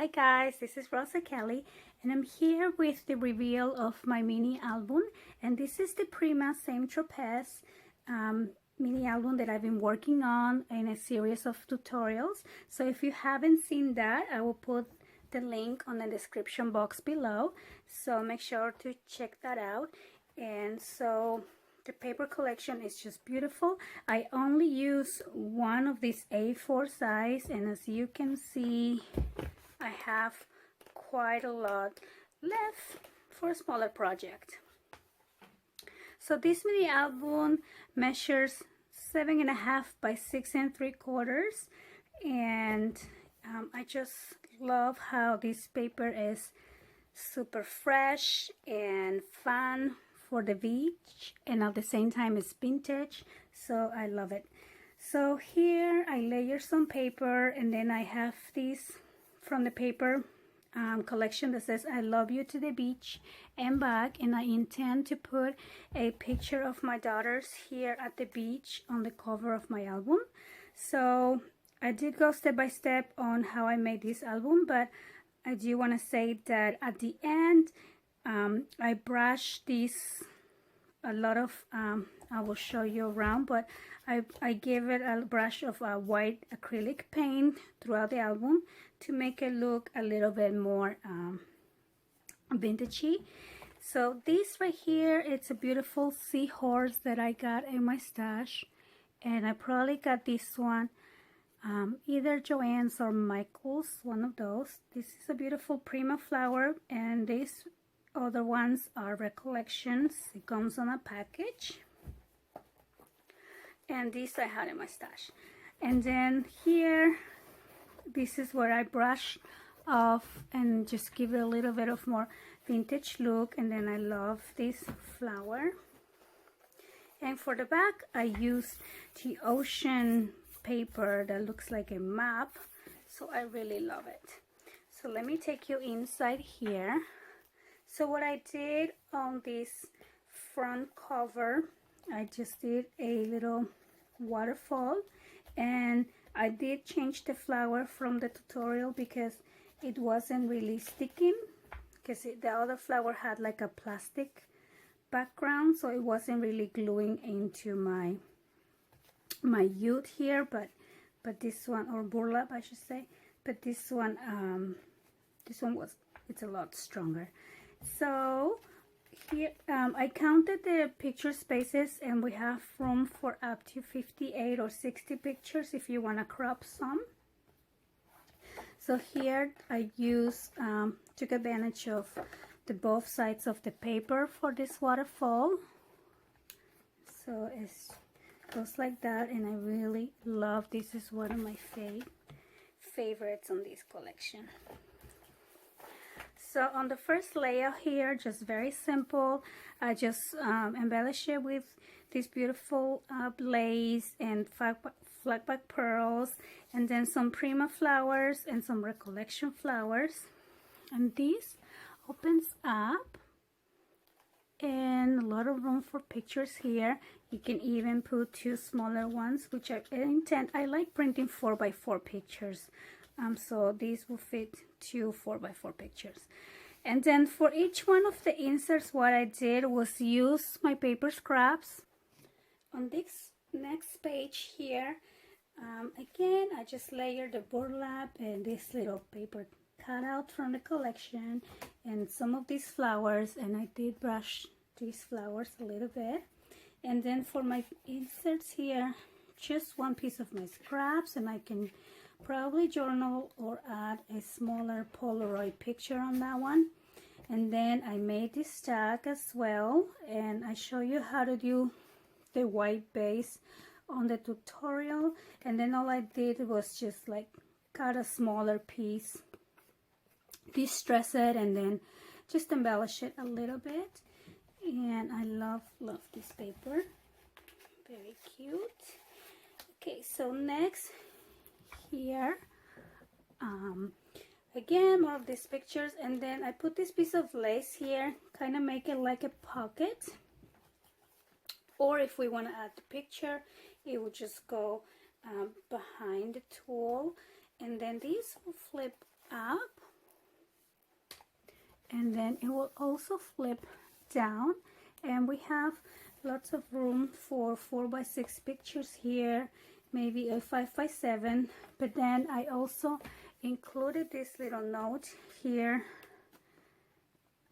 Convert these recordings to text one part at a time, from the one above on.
Hi guys, this is Rosa Kelly and I'm here with the reveal of my mini album, and this is the Prima Same Tropez mini album that I've been working on in a series of tutorials. So if you haven't seen that, I will put the link on the description box below, so make sure to check that out. And so the paper collection is just beautiful. I only use one of these A4 size, and as you can see, I have quite a lot left for a smaller project. So this mini album measures 7.5 by 6 3/4, and I just love how this paper is super fresh and fun for the beach, and at the same time it's vintage, so I love it. So here I layer some paper, and then I have this from the paper collection that says I love you to the beach and back, and I intend to put a picture of my daughters here at the beach on the cover of my album. So I did go step by step on how I made this album, but I do want to say that at the end I brushed this a lot of I will show you around, but I gave it a brush of white acrylic paint throughout the album to make it look a little bit more vintagey. So this right here, it's a beautiful seahorse that I got in my stash, and I probably got this one either Joann's or Michael's, one of those. This is a beautiful Prima flower, and these other ones are Recollections. It comes on a package, and these I had in my stash. And then here, this is where I brush off and just give it a little bit of more vintage look. And then I love this flower. And for the back, I use the ocean paper that looks like a map, so I really love it. So let me take you inside here. So what I did on this front cover, I just did a little waterfall, and I did change the flower from the tutorial because it wasn't really sticking, because the other flower had like a plastic background, so it wasn't really gluing into my youth here, but this one, or burlap I should say, but this one was, it's a lot stronger. So here I counted the picture spaces, and we have room for up to 58 or 60 pictures if you want to crop some. So here I took advantage of the both sides of the paper for this waterfall. So it goes like that, and I really love this. Is one of my favorites on this collection. So on the first layer here, just very simple, I just embellish it with this beautiful lace and flatback pearls, and then some Prima flowers and some Recollection flowers. And this opens up, and a lot of room for pictures here. You can even put two smaller ones, which I intend. I like printing 4x4 pictures. So these will fit two 4x4 pictures. And then for each one of the inserts, what I did was use my paper scraps. On this next page here, again, I just layered the burlap and this little paper cutout from the collection and some of these flowers, and I did brush these flowers a little bit. And then for my inserts here, just one piece of my scraps, and I can probably journal or add a smaller Polaroid picture on that one. And then I made this tag as well, and I show you how to do the white base on the tutorial. And then all I did was just like cut a smaller piece, distress it, and then just embellish it a little bit. And I love this paper, very cute. Okay, so next here, again, more of these pictures, and then I put this piece of lace here, kind of make it like a pocket, or if we want to add the picture, it would just go behind the tool, and then these will flip up and then it will also flip down, and we have lots of room for 4x6 pictures here, maybe a 5x7. But then I also included this little note here,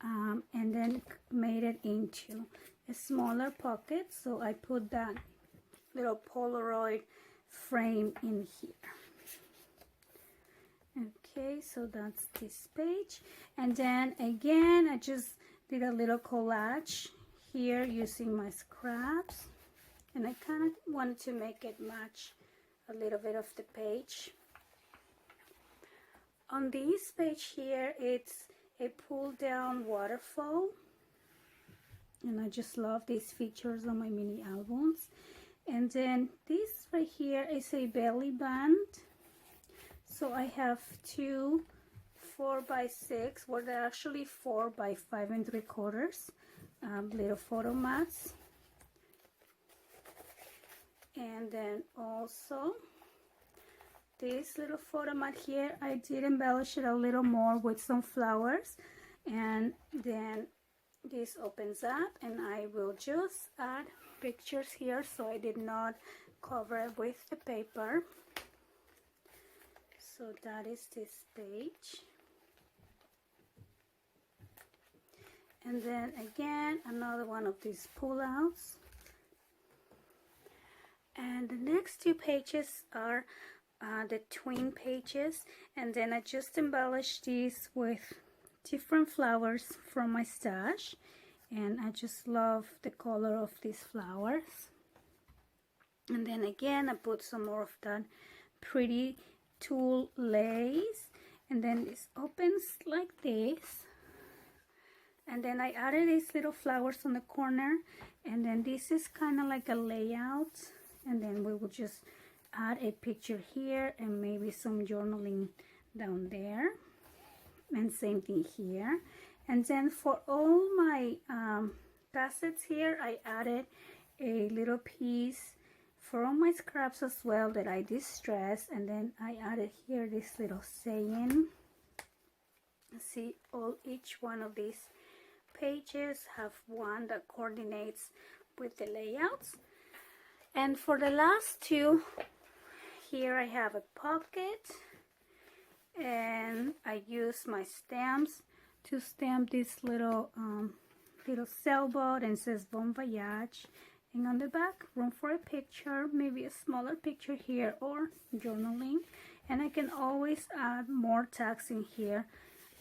and then made it into a smaller pocket, so I put that little Polaroid frame in here. Okay, so that's this page. And then again, I just did a little collage here using my scraps, and I kind of wanted to make it match a little bit of the page. On this page here, it's a pull down waterfall, and I just love these features on my mini albums. And then this right here is a belly band. So I have two 4x6, well, they're actually 4 by 5 3/4 little photo mats. And then also this little photo mat here, I did embellish it a little more with some flowers, and then this opens up, and I will just add pictures here, so I did not cover it with the paper. So that is this page. And then again, another one of these pull-outs. And the next two pages are the twin pages, and then I just embellished these with different flowers from my stash, and I just love the color of these flowers. And then again, I put some more of that pretty tulle lace, and then this opens like this, and then I added these little flowers on the corner, and then this is kind of like a layout, and then we will just add a picture here and maybe some journaling down there, and same thing here. And then for all my facets here, I added a little piece from my scraps as well that I distressed, and then I added here this little saying. See, each one of these pages have one that coordinates with the layouts. And for the last two, here I have a pocket, and I use my stamps to stamp this little sailboat, and says Bon Voyage. And on the back, room for a picture, maybe a smaller picture here, or journaling. And I can always add more tags in here.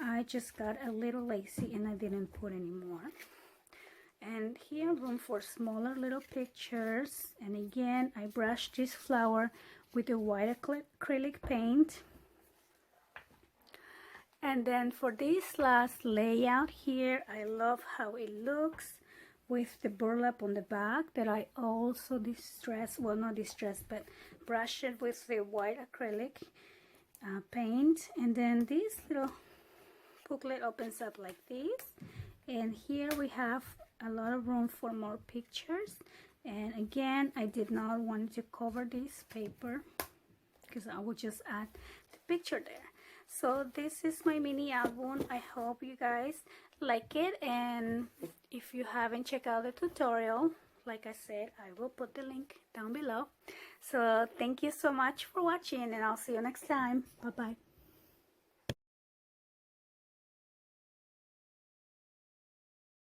I just got a little lazy and I didn't put any more. And here, room for smaller little pictures. And again, I brushed this flower with a white acrylic paint. And then for this last layout here, I love how it looks with the burlap on the back that I also distressed, well, not distressed, but brushed it with the white acrylic paint. And then this little booklet opens up like this, and here we have a lot of room for more pictures. And again, I did not want to cover this paper because I will just add the picture there. So this is my mini album. I hope you guys like it, and if you haven't checked out the tutorial, like I said, I will put the link down below. So thank you so much for watching, and I'll see you next time. Bye bye.